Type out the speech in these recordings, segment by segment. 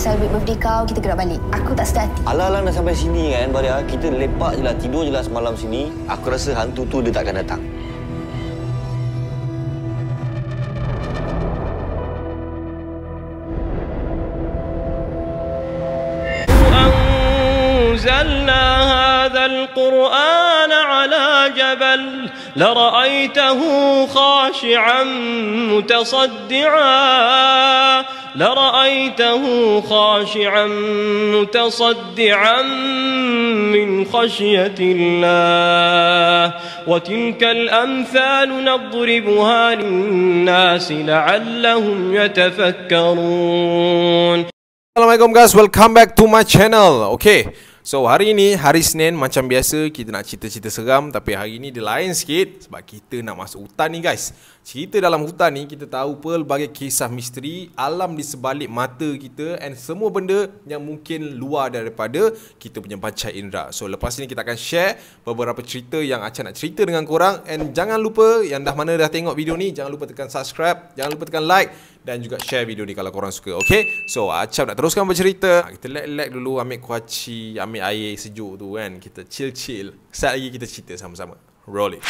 celebrate birthday kau, kita gerak balik. Aku tak sedar hati. Alang-alang dah sampai sini kan, Baria. Kita lepak je lah, tidur je lah semalam sini. Aku rasa hantu tu dia takkan datang. أنزلنا هذا القرآن على جبل لرأيته خاشعا متصدعا من خشية الله وتلك الأمثال نضربها للناس لعلهم يتفكرون. Assalamualaikum guys, welcome back to my channel. Okay, so hari ini hari Senin, macam biasa kita nak cerita-cerita seram. Tapi hari ini dia lain sikit sebab kita nak masuk hutan ni guys. Cerita dalam hutan ni kita tahu pelbagai kisah misteri, alam di sebalik mata kita, and semua benda yang mungkin luar daripada kita punya panca indera. So lepas ni kita akan share beberapa cerita yang Acap nak cerita dengan korang. And jangan lupa, yang dah tengok video ni, jangan lupa tekan subscribe, jangan lupa tekan like dan juga share video ni kalau korang suka. Okay, so Acap nak teruskan bercerita. Kita lag dulu, ambil kuaci, ambil air sejuk tu kan. Kita chill. Sekejap lagi kita cerita sama-sama. Roll it.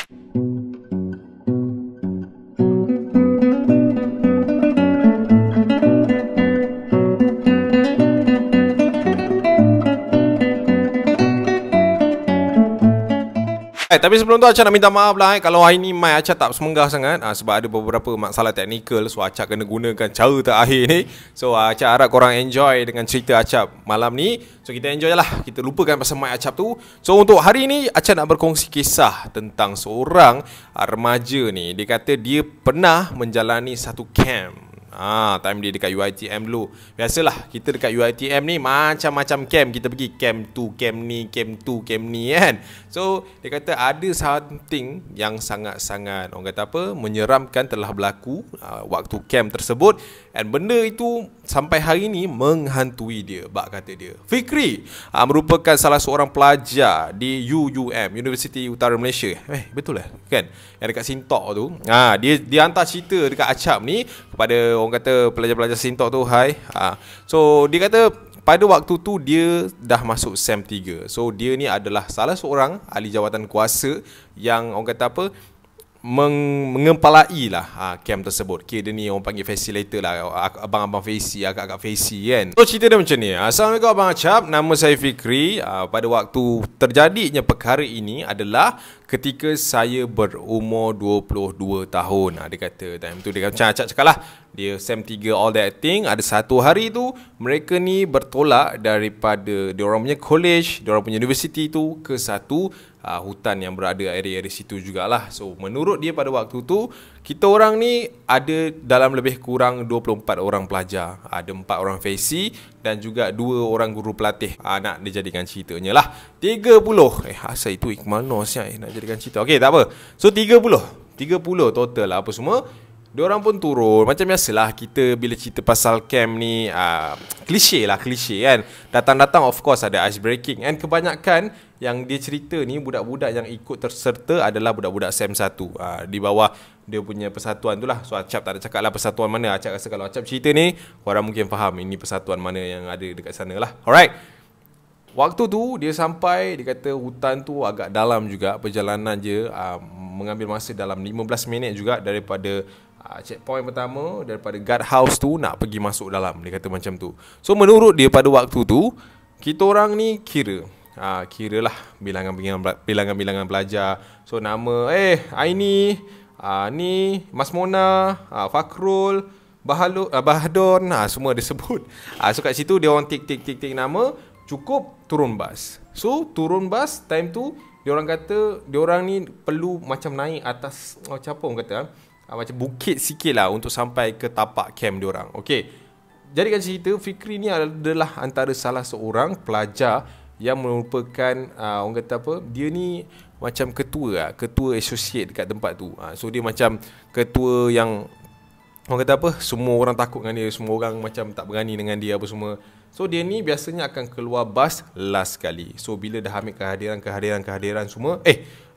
Tapi sebelum tu Acap nak minta maaf lah kalau hari ni mic Acap tak semenggah sangat sebab ada beberapa masalah teknikal. So Acap kena gunakan cara terakhir ni. So Acap harap korang enjoy dengan cerita Acap malam ni. So kita enjoy lah, kita lupakan pasal mic Acap tu. So untuk hari ni Acap nak berkongsi kisah tentang seorang remaja ni. Dia kata dia pernah menjalani satu camp. Time dia dekat UiTM dulu. Biasalah kita dekat UiTM ni macam-macam camp kita pergi. Camp tu, camp ni, camp tu, camp ni kan. So dia kata ada something yang sangat-sangat, orang kata apa, menyeramkan telah berlaku waktu camp tersebut. And benda itu sampai hari ni menghantui dia. Bak kata dia Fikri merupakan salah seorang pelajar di UUM, Universiti Utara Malaysia. Betul lah kan, yang dekat Sintok tu. Dia hantar cerita dekat Acap ni kepada orang kata pelajar-pelajar Sintok tu. So dia kata pada waktu tu dia dah masuk SEM 3. So dia ni adalah salah seorang ahli jawatan kuasa yang orang kata apa, mengempalai lah camp tersebut. Dia ni orang panggil facilitator lah, abang-abang Faisi, agak-agak Faisi kan. So cerita dia macam ni. Assalamualaikum Abang Acap, nama saya Fikri. Pada waktu terjadinya perkara ini adalah ketika saya berumur 22 tahun. Dia kata time tu dia macam Acap cakap lah, dia SEM 3 all that thing. Ada satu hari tu mereka ni bertolak daripada diorang punya college, diorang punya universiti tu ke satu hutan yang berada area-area situ jugalah. So menurut dia pada waktu tu kita orang ni ada dalam lebih kurang 24 orang pelajar. Ada 4 orang Faisi dan juga 2 orang guru pelatih. Nak dijadikan ceritanya lah 30. Asal itu Iqmal Nos nak jadikan cerita. Okay, tak apa. So 30 total lah apa semua. Diorang pun turun. Macam biasalah kita bila cerita pasal camp ni, klise kan. Datang-datang of course ada ice breaking. And kebanyakan yang dia cerita ni, budak-budak yang ikut terserta adalah budak-budak SEM 1 di bawah dia punya persatuan tu lah. So Acap tak ada cakap lah persatuan mana. Acap rasa kalau Acap cerita ni, korang mungkin faham ini persatuan mana yang ada dekat sana lah. Alright, waktu tu dia sampai, dia kata hutan tu agak dalam juga. Perjalanan je mengambil masa dalam 15 minit juga daripada checkpoint pertama, daripada guard house tu nak pergi masuk dalam. Dia kata macam tu. So menurut dia pada waktu tu kita orang ni kira lah bilangan-bilangan pelajar. So nama Aini, ni Mas Mona, Fakrul, Bahdon, semua dia sebut. So kat situ dia orang tik nama, cukup turun bas. So turun bas time tu dia orang kata dia orang ni perlu macam naik atas macam apa orang kata, macam bukit sikit lah untuk sampai ke tapak camp diorang. Okay, jadikan cerita, Fikri ni adalah antara salah seorang pelajar yang merupakan orang kata apa, dia ni macam ketua associate dekat tempat tu. So dia macam ketua yang orang kata apa, semua orang takut dengan dia, semua orang macam tak berani dengan dia apa semua. So dia ni biasanya akan keluar bas last kali. So bila dah ambil kehadiran semua,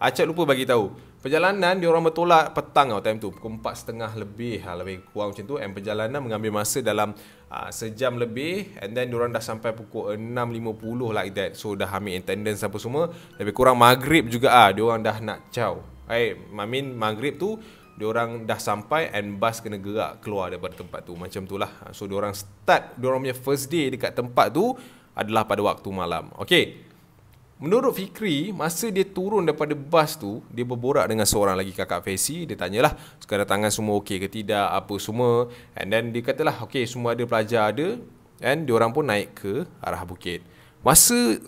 Acap lupa bagi tahu, Perjalanan dia orang bertolak petang tau time tu, pukul 4.30 lebih, lebih kurang macam tu. And perjalanan mengambil masa dalam sejam lebih, and then dia orang dah sampai pukul 6.50 like that. So dah ambil attendance apa semua. Lebih kurang maghrib juga dia orang dah nak caw. Maghrib tu dia orang dah sampai and bus kena gerak keluar daripada tempat tu. Macam tu lah. So dia orang start dia orang punya first day dekat tempat tu adalah pada waktu malam. Okay, menurut Fikri, masa dia turun daripada bas tu, dia berborak dengan seorang lagi kakak Fesi. Dia tanyalah kedatangan semua okey ke tidak, apa semua. And then dia katalah okey, semua ada, pelajar ada. And dia orang pun naik ke arah bukit. Masa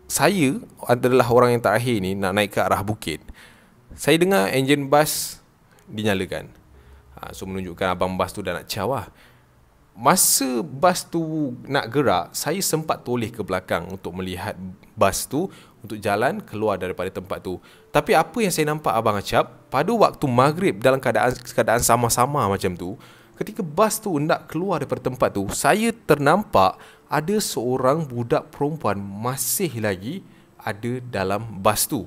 saya adalah orang yang terakhir ni nak naik ke arah bukit, saya dengar enjin bas dinyalakan. So menunjukkan abang bas tu dah nak caw lah. Masa bas tu nak gerak, saya sempat toleh ke belakang untuk melihat bas tu untuk jalan keluar daripada tempat tu. Tapi apa yang saya nampak Abang Acap, pada waktu maghrib dalam keadaan sama-sama macam tu, ketika bas tu nak keluar daripada tempat tu, saya ternampak ada seorang budak perempuan masih lagi ada dalam bas tu.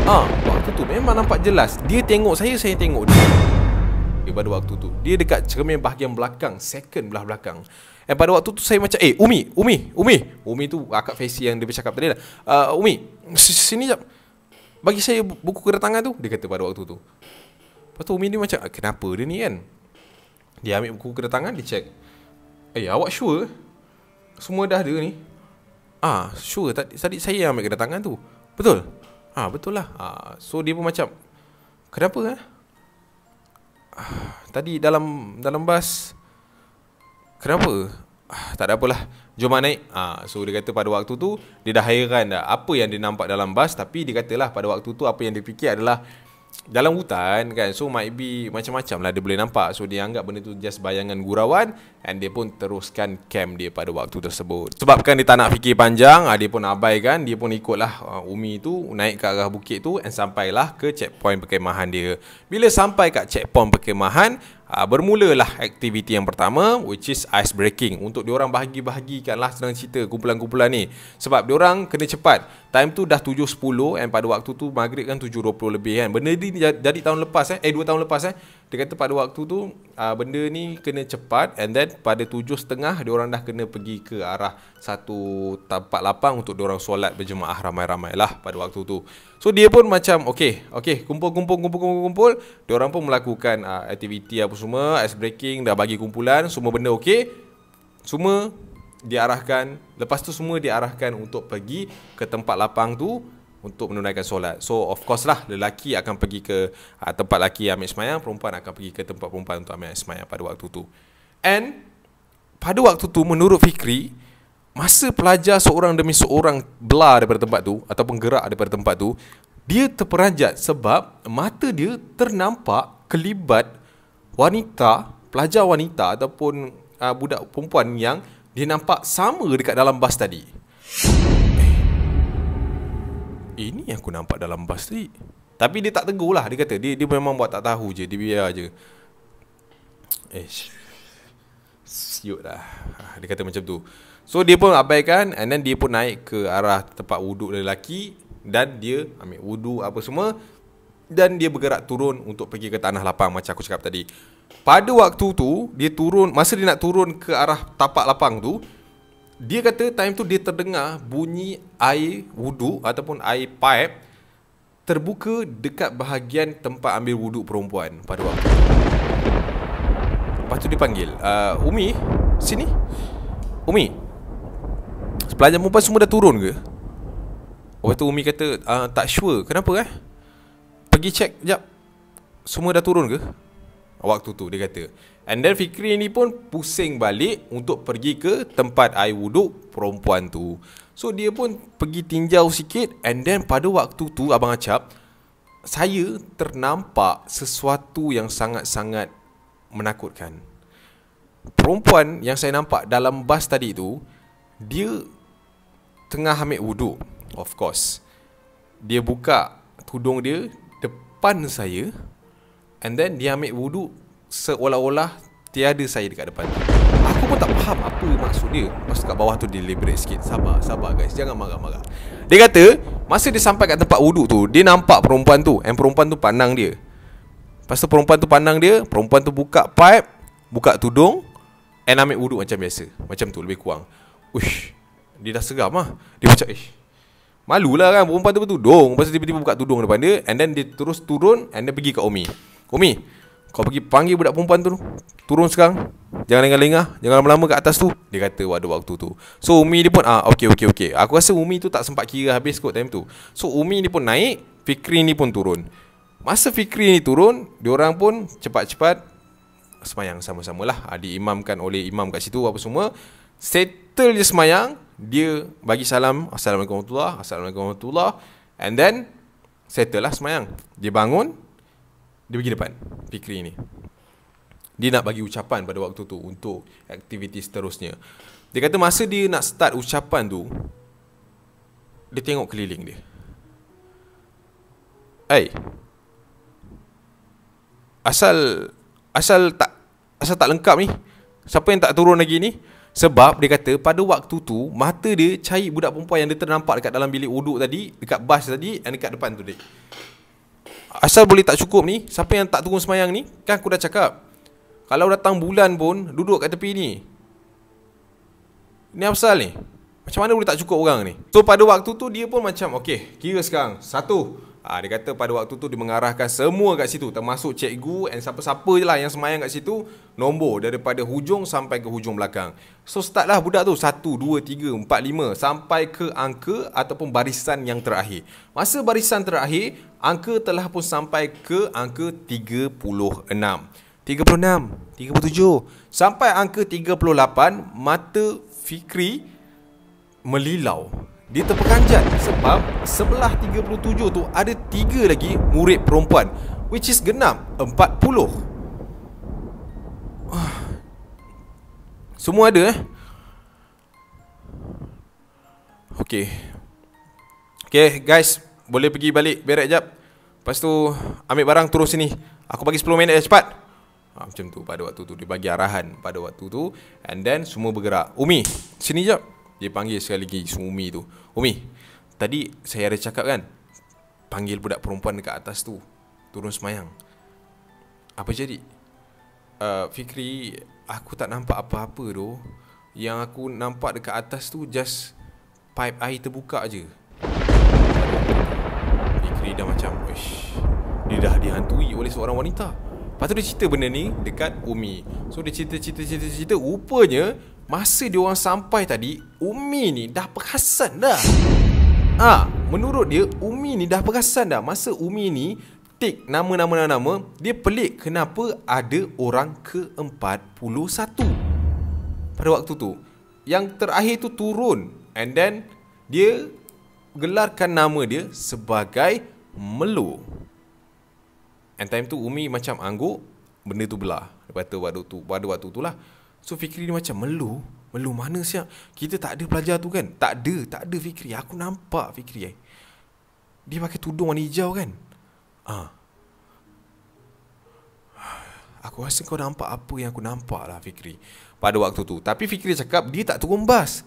Waktu tu memang nampak jelas. Dia tengok saya tengok dia. Pada waktu tu dia dekat cermin bahagian belakang, second belah belakang. Dan pada waktu tu saya macam Umi tu akak Fesi yang dia bercakap tadi lah. Umi, sini jap, bagi saya buku kedatangan tu, dia kata pada waktu tu. Lepas tu Umi ni macam, kenapa dia ni kan? Dia ambil buku kedatangan, dia check. Awak sure semua dah ada ni? Sure, tadi saya yang ambil kedatangan tu. Betul? Betul lah. So dia pun macam, kenapa tadi dalam bas kenapa? Tak ada apalah, jom naik. So dia kata pada waktu tu dia dah hairan dah apa yang dia nampak dalam bas. Tapi dia katalah pada waktu tu apa yang dia fikir adalah dalam hutan kan, so might be macam-macam lah dia boleh nampak. So dia anggap benda tu just bayangan gurauan, and dia pun teruskan camp dia pada waktu tersebut. Sebabkan dia tak nak fikir panjang, dia pun abaikan. Dia pun ikutlah Umi tu naik ke arah bukit tu, and sampailah ke checkpoint perkemahan dia. Bila sampai kat checkpoint perkemahan, bermulalah aktiviti yang pertama, which is ice breaking. Untuk diorang bahagi-bahagikanlah senang cerita kumpulan-kumpulan ni, sebab diorang kena cepat. Time tu dah 7.10, and pada waktu tu maghrib kan 7.20 lebih kan. Benda ni jadi tahun lepas 2 tahun lepas dia kata pada waktu tu benda ni kena cepat, and then pada 7.30 diorang dah kena pergi ke arah satu tempat lapang untuk diorang solat berjemaah ramai-ramai lah pada waktu tu. So dia pun macam okey, kumpul. Diorang pun melakukan aktiviti apa semua, ice breaking, dah bagi kumpulan, semua benda okey. Semua diarahkan, lepas tu semua diarahkan untuk pergi ke tempat lapang tu untuk menunaikan solat. So of course lah, lelaki akan pergi ke tempat lelaki ambil semayang, perempuan akan pergi ke tempat perempuan untuk ambil semayang pada waktu tu. And pada waktu tu menurut Fikri, masa pelajar seorang demi seorang belah daripada tempat tu ataupun gerak daripada tempat tu, dia terperanjat sebab mata dia ternampak kelibat wanita, pelajar wanita ataupun budak perempuan yang dia nampak sama dekat dalam bas tadi. Ini yang aku nampak dalam bas tadi. Tapi dia tak tegur lah. Dia kata dia memang buat tak tahu je. Dia biar je. Siut lah. Dia kata macam tu. So dia pun abaikan, and then dia pun naik ke arah tempat wuduk lelaki, dan dia ambil wuduk apa semua, dan dia bergerak turun untuk pergi ke tanah lapang macam aku cakap tadi. Pada waktu tu dia turun, masa dia nak turun ke arah tapak lapang tu, dia kata time tu dia terdengar bunyi air wuduk ataupun air pipe terbuka dekat bahagian tempat ambil wuduk perempuan pada waktu tu. Lepas tu dia panggil, Umi, sini. Umi, pelajar perempuan semua dah turun ke? Lepas tu Umi kata, tak sure. Kenapa pergi check jap, semua dah turun ke? Waktu tu dia kata. And then Fikri ni pun pusing balik untuk pergi ke tempat air wuduk perempuan tu. So dia pun pergi tinjau sikit, and then pada waktu tu Abang Acap, saya ternampak sesuatu yang sangat-sangat menakutkan. Perempuan yang saya nampak dalam bas tadi tu, dia tengah ambil wuduk. Of course, dia buka tudung dia depan saya, and then dia ambil wuduk seolah-olah tiada saya dekat depan. Aku pun tak faham apa maksud dia. Lepas kat bawah tu dia deliberate sikit. Sabar guys, jangan marah-marah. Dia kata Masa dia sampai kat tempat wuduk tu, dia nampak perempuan tu, and perempuan tu pandang dia. Lepas tu perempuan tu pandang dia, perempuan tu buka pipe, buka tudung, and ambil wuduk macam biasa. Macam tu lebih kurang. Uish, dia dah seram lah. Dia macam malulah kan, perempuan tu bertudung. Lepas tu tiba-tiba buka tudung depan dia, and then dia terus turun, and then pergi ke Umi. Umi, kau pergi panggil budak perempuan tu, turun sekarang. Jangan lengah-lengah, jangan lama-lama kat atas tu. Dia kata pada waktu tu. So Umi dia pun okey. Aku rasa Umi tu tak sempat kira habis kot time tu. So Umi ni pun naik, Fikri ni pun turun. Masa Fikri ni turun, diorang pun cepat-cepat semayang sama-samalah. Diimamkan oleh imam kat situ apa semua. Settle je semayang, dia bagi salam, Assalamualaikum warahmatullahi, Assalamualaikum warahmatullahi, and then settle lah semayang. Dia bangun, dia pergi depan Fikri ni. Dia nak bagi ucapan pada waktu tu untuk aktiviti seterusnya. Dia kata masa dia nak start ucapan tu, dia tengok keliling dia. Asal tak lengkap ni. Siapa yang tak turun lagi ni? Sebab dia kata pada waktu tu mata dia cari budak perempuan yang dia ternampak dekat dalam bilik wuduk tadi, dekat bas tadi, dan dekat depan tu dia. Asal boleh tak cukup ni, siapa yang tak turun semayang ni? Kan aku dah cakap, kalau datang bulan pun duduk kat tepi ni. Ni apa pasal ni? Macam mana boleh tak cukup orang ni? So pada waktu tu dia pun macam okey, kira sekarang 1. Dia kata pada waktu tu dia mengarahkan semua kat situ, termasuk cikgu and siapa-siapa je lah yang semayang kat situ, nombor daripada hujung sampai ke hujung belakang. So start lah budak tu 1, 2, 3, 4, 5 sampai ke angka ataupun barisan yang terakhir. Masa barisan terakhir, angka telah pun sampai ke angka 36, 37 sampai angka 38. Mata Fikri melilau. Dia terperanjat sebab sebelah 37 tu ada 3 lagi murid perempuan, which is genap 40. Semua ada Okay guys, boleh pergi balik berak jap. Lepas tu ambil barang turun sini. Aku bagi 10 minit cepat. Macam tu pada waktu tu. Dia bagi arahan pada waktu tu. And then semua bergerak. Umi, sini jap. Dia panggil sekali lagi Umi tu. Umi, tadi saya ada cakap kan, panggil budak perempuan dekat atas tu, turun semayang. Apa jadi? Fikri, aku tak nampak apa-apa tu. Yang aku nampak dekat atas tu just pipe air terbuka je. Fikri dah macam, dia dah dihantui oleh seorang wanita. Lepas tu dia cerita benda ni dekat Umi. So dia cerita. Rupanya masa dia orang sampai tadi, Umi ni dah perasan dah. Menurut dia, Umi ni dah perasan dah. Masa Umi ni tik nama, dia pelik kenapa ada orang ke-41 pada waktu tu. Yang terakhir tu turun, and then dia gelarkan nama dia sebagai Melo. And time tu Umi macam angguk, benda tu belah. Lepas tu pada waktu tu lah. So Fikri ni macam, Melo mana siap? Kita tak ada pelajar tu kan? Tak ada Fikri. Aku nampak Fikri dia pakai tudung warna hijau kan? Aku rasa kau nampak apa yang aku nampak lah Fikri pada waktu tu. Tapi Fikri cakap dia tak turun bas.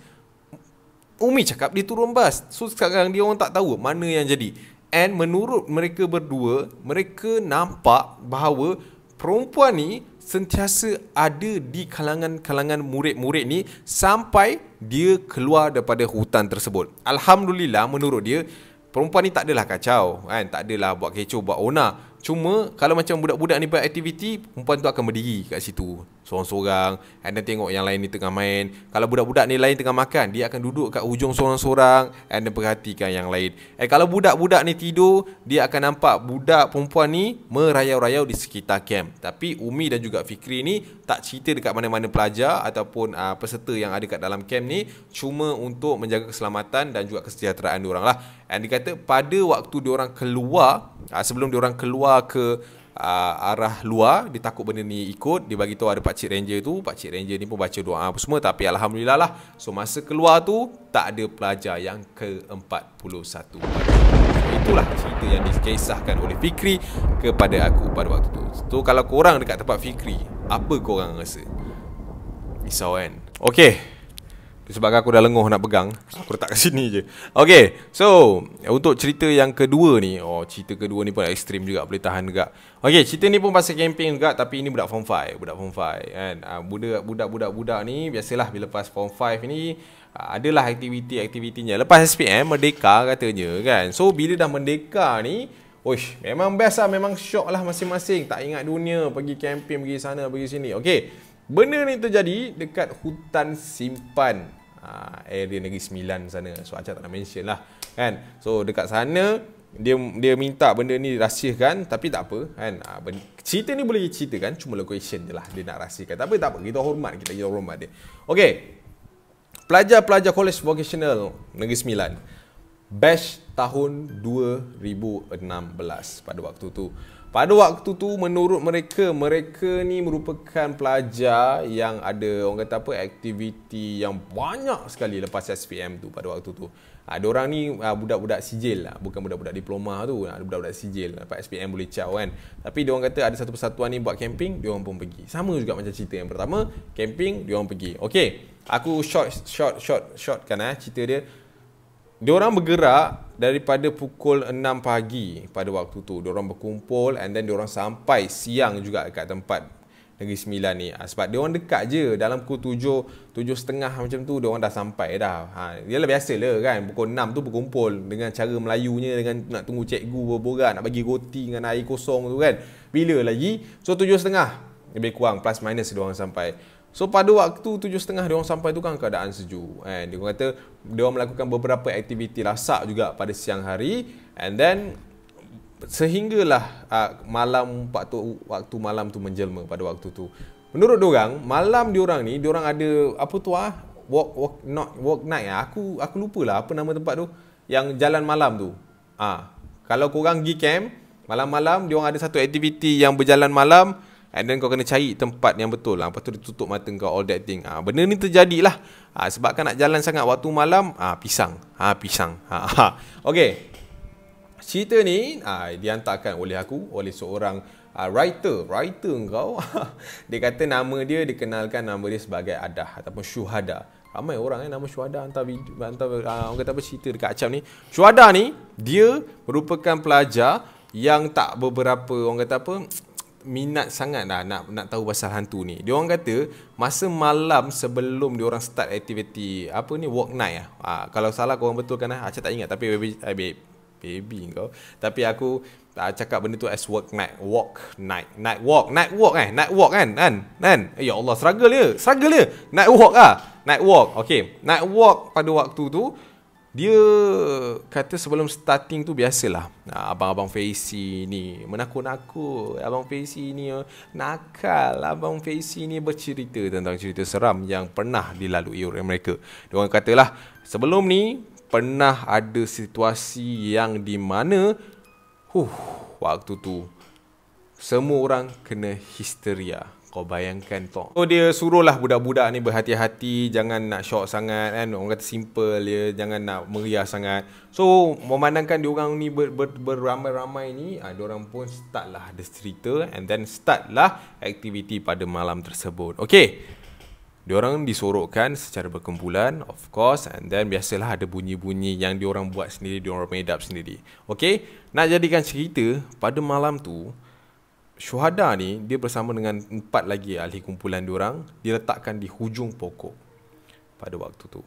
Umi cakap dia turun bas. So sekarang dia orang tak tahu mana yang jadi. And menurut mereka berdua, mereka nampak bahawa perempuan ni sentiasa ada di kalangan murid-murid ni sampai dia keluar daripada hutan tersebut. Alhamdulillah, menurut dia perempuan ni tak adalah kacau kan, tak adalah buat kecoh, buat onar. Cuma kalau macam budak-budak ni buat aktiviti, perempuan tu akan berdiri kat situ sorang-sorang, and then tengok yang lain ni tengah main. Kalau budak-budak ni lain tengah makan, dia akan duduk kat hujung sorang-sorang and then perhatikan yang lain. Kalau budak-budak ni tidur, dia akan nampak budak perempuan ni merayau-rayau di sekitar camp. Tapi Umi dan juga Fikri ni tak cerita dekat mana-mana pelajar ataupun peserta yang ada kat dalam camp ni, cuma untuk menjaga keselamatan dan juga kesejahteraan diorang lah. And dia kata pada waktu diorang keluar, sebelum diorang keluar ke arah luar, dia takut benda ni ikut. Dia bagi tahu ada Pakcik Ranger tu. Pakcik Ranger ni pun baca doa apa semua. Tapi Alhamdulillah lah, so masa keluar tu tak ada pelajar yang ke-41. Itulah cerita yang dikisahkan oleh Fikri kepada aku pada waktu tu. So kalau korang dekat tempat Fikri, apa korang rasa? Risau kan? Okay, Sebab aku dah lenguh nak pegang, aku letak kat sini je. Okay, so untuk cerita yang kedua ni, cerita kedua ni pun ekstrim juga, boleh tahan juga. Okay, cerita ni pun pasal camping juga, tapi ini budak form 5 kan. Budak-budak ni biasalah bila lepas form 5 ni adalah aktiviti-aktivitinya. Lepas SPM merdeka katanya kan. So bila dah merdeka ni, memang best lah, memang syok lah masing-masing. Tak ingat dunia, pergi camping, pergi sana, pergi sini. Okay, benda ni terjadi dekat hutan simpan, area Negeri Sembilan sana. So Acah tak nak mention lah kan. So dekat sana dia minta benda ni dirahsiakan, tapi tak apa kan. Cerita ni boleh ceritakan, cuma location je lah dia nak rahsiakan. Tak apa, kita hormat dia. Okay, pelajar-pelajar College Vocational Negeri Sembilan, batch tahun 2016 pada waktu tu. Pada waktu tu menurut mereka ni merupakan pelajar yang ada, orang kata apa, aktiviti yang banyak sekali lepas SPM tu pada waktu tu. Diorang ni budak-budak sijil lah, bukan budak-budak diploma tu, budak-budak sijil. Lepas SPM boleh caw kan. Tapi diorang kata ada satu persatuan ni buat camping, diorang pun pergi. Sama juga macam cerita yang pertama, camping, diorang pergi. Okay, aku short kan cerita dia. Diorang bergerak daripada pukul 6 pagi pada waktu tu. Diorang berkumpul and then diorang sampai siang juga kat tempat Negeri Sembilan ni. Sebab diorang dekat je. Dalam pukul 7.30 macam tu diorang dah sampai dah. Yalah biasa lah kan. Pukul 6 tu berkumpul dengan cara Melayunya, dengan nak tunggu cikgu berborak, nak bagi roti dengan air kosong tu kan. Bila lagi? So 7.30 lebih kurang, plus minus diorang sampai. So pada waktu 7.30 diorang sampai tu kan keadaan sejuk. Dia kata diorang melakukan beberapa aktiviti lasak juga pada siang hari. And then sehinggalah malam, waktu malam tu menjelma pada waktu tu. Menurut diorang, malam diorang ni, diorang ada apa tu walk night. Aku lupalah apa nama tempat tu, yang jalan malam tu. Kalau korang pergi camp malam-malam, diorang ada satu aktiviti yang berjalan malam. And then kau kena cari tempat yang betul lah. Lepas tu dia tutup mata kau, all that thing. Benda ni terjadilah. Sebab kan nak jalan sangat waktu malam, pisang. Okay, cerita ni dihantarkan oleh aku, oleh seorang writer kau. Dia kata nama dia, dikenalkan nama dia sebagai Adah ataupun Syuhada. Ramai orang nama Syuhada hantar orang kata apa cerita dekat Acap ni. Syuhada ni dia merupakan pelajar yang tak beberapa, orang kata apa, minat sangat lah nak tahu pasal hantu ni. Diorang kata masa malam sebelum diorang start aktiviti apa ni, walk night kalau salah korang betulkan Acap tak ingat, tapi baby kau. Tapi aku cakap benda tu as walk night kan. Ya Allah, struggle dia. Night walk. Okay, night walk pada waktu tu dia kata sebelum starting tu biasalah abang-abang Faisi ni menakut-nakut, abang Faisi ni nakal, abang Faisi ni bercerita tentang cerita seram yang pernah dilalui oleh mereka. Diorang katalah sebelum ni pernah ada situasi yang di mana waktu tu semua orang kena histeria. Kau bayangkan tu. So dia suruhlah budak-budak ni berhati-hati, jangan nak syok sangat kan. Orang kata simple dia, jangan nak meriah sangat. So memandangkan diorang ni beramai-ramai ni, diorang pun start lah ada cerita and then start lah aktiviti pada malam tersebut. Okay, diorang disorokkan secara berkumpulan, of course, and then biasalah ada bunyi-bunyi yang diorang buat sendiri, diorang made up sendiri. Okay, nak jadikan cerita, pada malam tu Syuhada ni dia bersama dengan 4 lagi ahli kumpulan diorang diletakkan di hujung pokok pada waktu tu.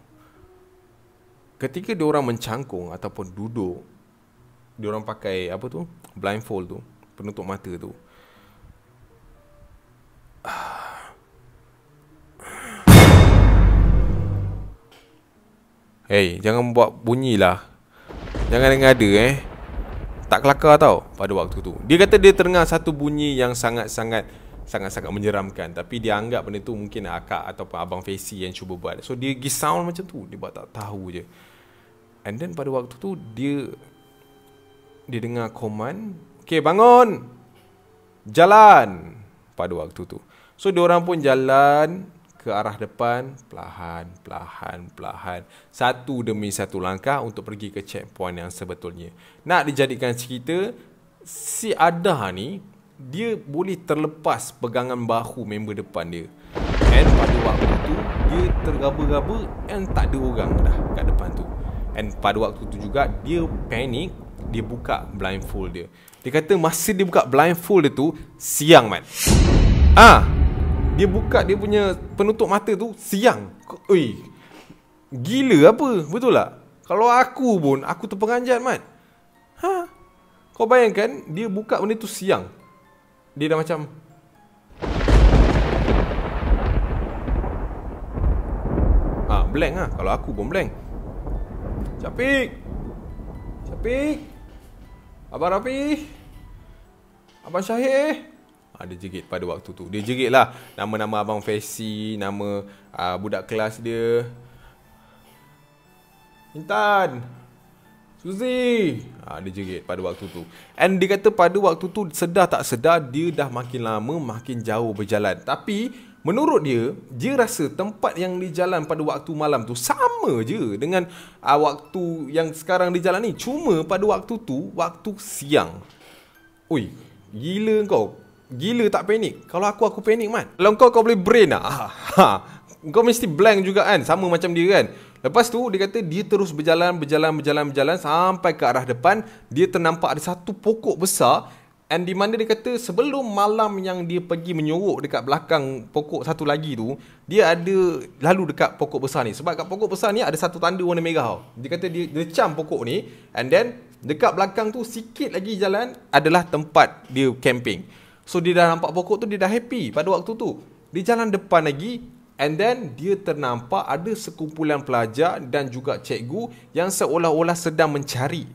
Ketika diorang mencangkung ataupun duduk, diorang pakai apa tu, blindfold tu, penutup mata tu. Hey, jangan buat bunyi lah. Jangan ngada tak kelakar tau pada waktu tu. Dia kata dia terdengar satu bunyi yang sangat-sangat menyeramkan. Tapi dia anggap benda tu mungkin akak ataupun abang Faisi yang cuba buat. So dia pergi sound macam tu, dia buat tak tahu je. And then pada waktu tu dia dengar command, okay bangun, jalan pada waktu tu. So diorang pun jalan ke arah depan perlahan, satu demi satu langkah untuk pergi ke checkpoint yang sebetulnya. Nak dijadikan cerita, si Adah ni dia boleh terlepas pegangan bahu member depan dia. And pada waktu tu dia tergaba-gaba and tak ada orang dah kat depan tu. And pada waktu tu juga dia panik, dia buka blindfold dia. Dia kata masa dia buka blindfold dia tu siang man. Dia buka dia punya penutup mata tu siang. Oi. Gila apa? Betul tak? Kalau aku pun aku terperanjat man. Kau bayangkan dia buka benda tu siang. Dia dah macam blank lah. Kalau aku pun blank. Syafiq, Abang Rafi, Abang Syahir. Dia jerit pada waktu tu. Dia jerit lah nama-nama Abang Fesi, nama budak kelas dia, Intan, Suzy. Dia jerit pada waktu tu. And dia kata pada waktu tu sedar tak sedar dia dah makin lama makin jauh berjalan. Tapi menurut dia rasa tempat yang dia jalan pada waktu malam tu sama je dengan waktu yang sekarang dia jalan ni. Cuma pada waktu tu waktu siang. Oi, gila kau. Gila tak panik? Kalau aku panik man. Kalau kau boleh brain lah. Kau mesti blank juga kan. Sama macam dia kan. Lepas tu dia kata dia terus berjalan sampai ke arah depan. Dia ternampak ada satu pokok besar. And di mana dia kata sebelum malam yang dia pergi menyorok dekat belakang pokok satu lagi tu, dia ada lalu dekat pokok besar ni. Sebab kat pokok besar ni ada satu tanda warna merah tau. Dia kata dia decam pokok ni. And then dekat belakang tu sikit lagi jalan adalah tempat dia camping. So dia dah nampak pokok tu, dia dah happy pada waktu tu. Dia jalan depan lagi. And then dia ternampak ada sekumpulan pelajar dan juga cikgu yang seolah-olah sedang mencari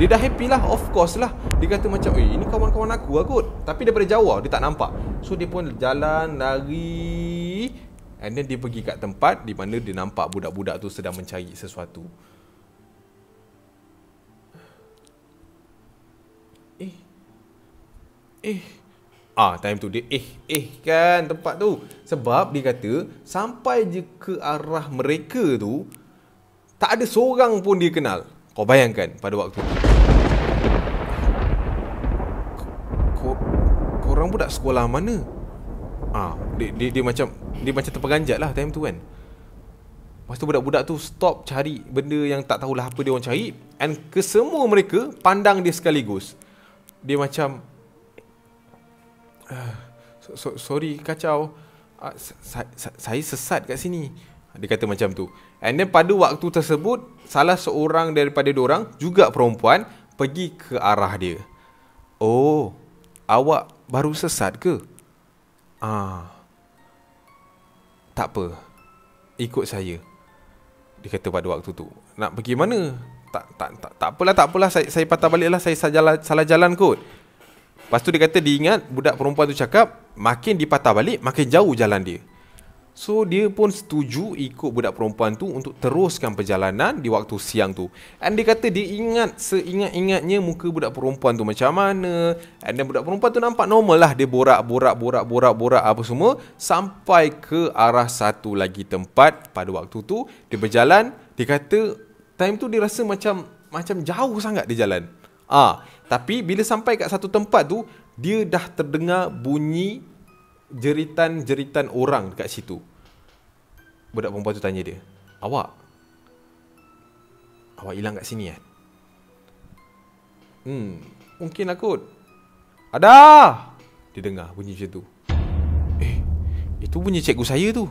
dia dah happy lah, of course lah. Dia kata macam, ini kawan-kawan aku lah kot. Tapi daripada jauh dia tak nampak. So dia pun jalan, lari. And then dia pergi kat tempat di mana dia nampak budak-budak tu sedang mencari sesuatu. Time tu dia kan tempat tu. Sebab dia kata sampai je ke arah mereka tu tak ada seorang pun dia kenal. Kau bayangkan pada waktu tu. Korang budak sekolah mana? Dia macam terperanjat lah time tu kan. Lepas tu budak-budak tu stop cari benda yang tak tahulah apa dia orang cari. And kesemua mereka pandang dia sekaligus. Dia macam sorry kacau, saya sesat kat sini. Dia kata macam tu. And then pada waktu tersebut salah seorang daripada diorang juga perempuan pergi ke arah dia. Oh, awak baru sesat ke? Tak apa, ikut saya. Dia kata pada waktu tu. Nak pergi mana? Tak apalah, saya patah balik lah. Saya salah jalan kot. Lepas tu dia kata dia ingat budak perempuan tu cakap makin dipatah balik makin jauh jalan dia. So dia pun setuju ikut budak perempuan tu untuk teruskan perjalanan di waktu siang tu. And dia kata dia ingat seingat-ingatnya muka budak perempuan tu macam mana. And then budak perempuan tu nampak normal lah. Dia borak apa semua. Sampai ke arah satu lagi tempat pada waktu tu. Dia berjalan. Dia kata time tu dia rasa macam jauh sangat dia jalan. Tapi bila sampai kat satu tempat tu, dia dah terdengar bunyi jeritan-jeritan orang dekat situ. Budak perempuan tu tanya dia, Awak hilang kat sini kan? Mungkin lah kot. Ada! Dia dengar bunyi macam tu. Itu bunyi cikgu saya tu.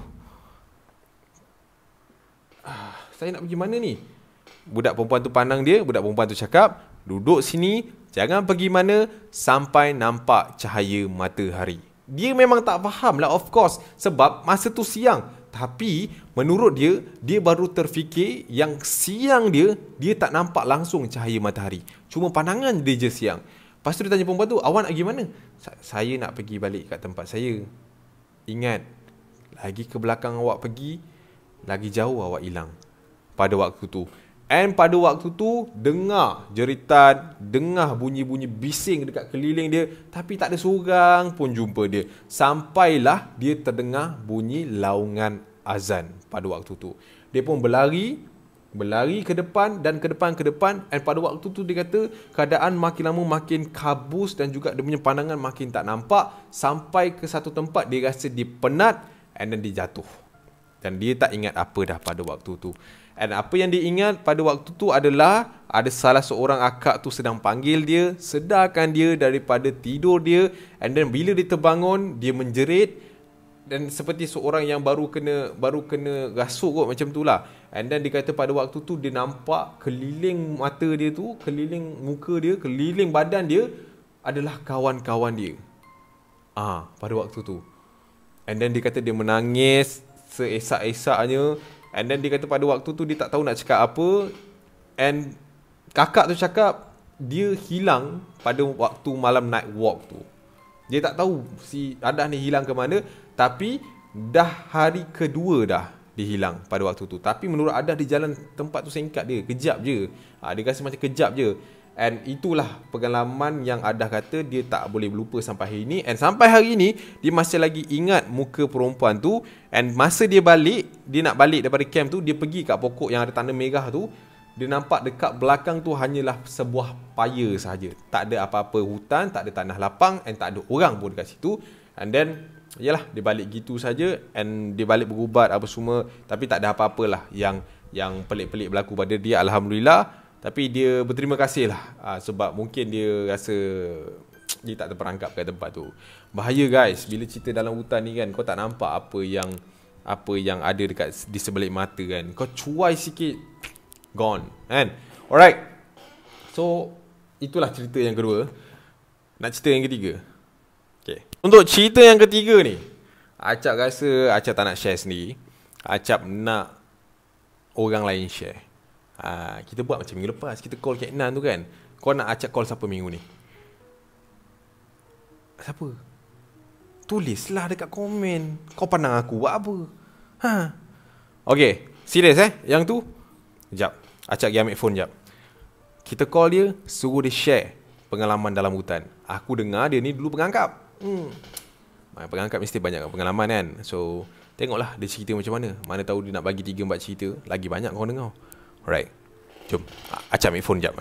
Saya nak pergi mana ni? Budak perempuan tu pandang dia. Budak perempuan tu cakap, duduk sini, jangan pergi mana sampai nampak cahaya matahari. Dia memang tak faham lah, of course. Sebab masa tu siang. Tapi menurut dia, dia baru terfikir yang siang dia tak nampak langsung cahaya matahari. Cuma pandangan dia je siang. Lepas tu dia tanya perempuan tu, awak nak pergi mana? Saya nak pergi balik kat tempat saya. Ingat, lagi ke belakang awak pergi, lagi jauh awak hilang. Pada waktu tu. And pada waktu tu, dengar jeritan, dengar bunyi-bunyi bising dekat keliling dia. Tapi tak ada seorang pun jumpa dia. Sampailah dia terdengar bunyi laungan azan pada waktu tu. Dia pun berlari Berlari ke depan dan ke depan. And pada waktu tu dia kata keadaan makin lama makin kabus dan juga dia punya pandangan makin tak nampak. Sampai ke satu tempat dia rasa dia penat and then dia jatuh. Dan dia tak ingat apa dah pada waktu tu. And apa yang dia ingat pada waktu tu adalah ada salah seorang akak tu sedang panggil dia, sedarkan dia daripada tidur dia. And then bila dia terbangun, dia menjerit. Dan seperti seorang yang baru kena rasuk kot, macam tu lah. And then dia kata pada waktu tu dia nampak keliling mata dia tu, keliling muka dia, keliling badan dia adalah kawan-kawan dia. Pada waktu tu. And then dia kata dia menangis seesak-esaknya. And then dia kata pada waktu tu dia tak tahu nak cakap apa. And kakak tu cakap dia hilang pada waktu malam night walk tu. Dia tak tahu si Adah ni hilang ke mana. Tapi dah hari kedua dah dia hilang pada waktu tu. Tapi menurut Adah di jalan tempat tu singkat dia, kejap je. Dia rasa macam kejap je. And itulah pengalaman yang Adah kata dia tak boleh berlupa sampai hari ni. And sampai hari ni dia masih lagi ingat muka perempuan tu. And masa dia nak balik daripada camp tu, dia pergi kat pokok yang ada tanda merah tu. Dia nampak dekat belakang tu hanyalah sebuah paya sahaja. Tak ada apa-apa hutan, tak ada tanah lapang, and tak ada orang pun dekat situ. And then yalah, dia balik gitu saja. And dia balik berubat apa semua. Tapi tak ada apa-apalah yang pelik-pelik berlaku pada dia, alhamdulillah. Tapi dia berterima kasih lah, sebab mungkin dia rasa dia tak terperangkap kat tempat tu. Bahaya guys, bila cerita dalam hutan ni kan, kau tak nampak apa yang ada di sebelah mata kan. Kau cuai sikit, gone kan. Alright, so itulah cerita yang kedua. Nak cerita yang ketiga. Okay. Untuk cerita yang ketiga ni, Acap rasa Acap tak nak share sendiri. Acap nak orang lain share. Kita buat macam minggu lepas, kita call Kak Nan tu kan. Kau nak Acap call siapa minggu ni? Siapa? Tulislah dekat komen. Kau pandang aku buat apa? Okay, serius yang tu. Sekejap, Acap pergi ambil phone sekejap. Kita call dia, suruh dia share pengalaman dalam hutan. Aku dengar dia ni dulu pengangkap. Pengangkap mesti banyak pengalaman kan. So tengoklah dia cerita macam mana. Mana tahu dia nak bagi 3-4 cerita, lagi banyak kau dengar. Alright, jom Acap ambil phone sekejap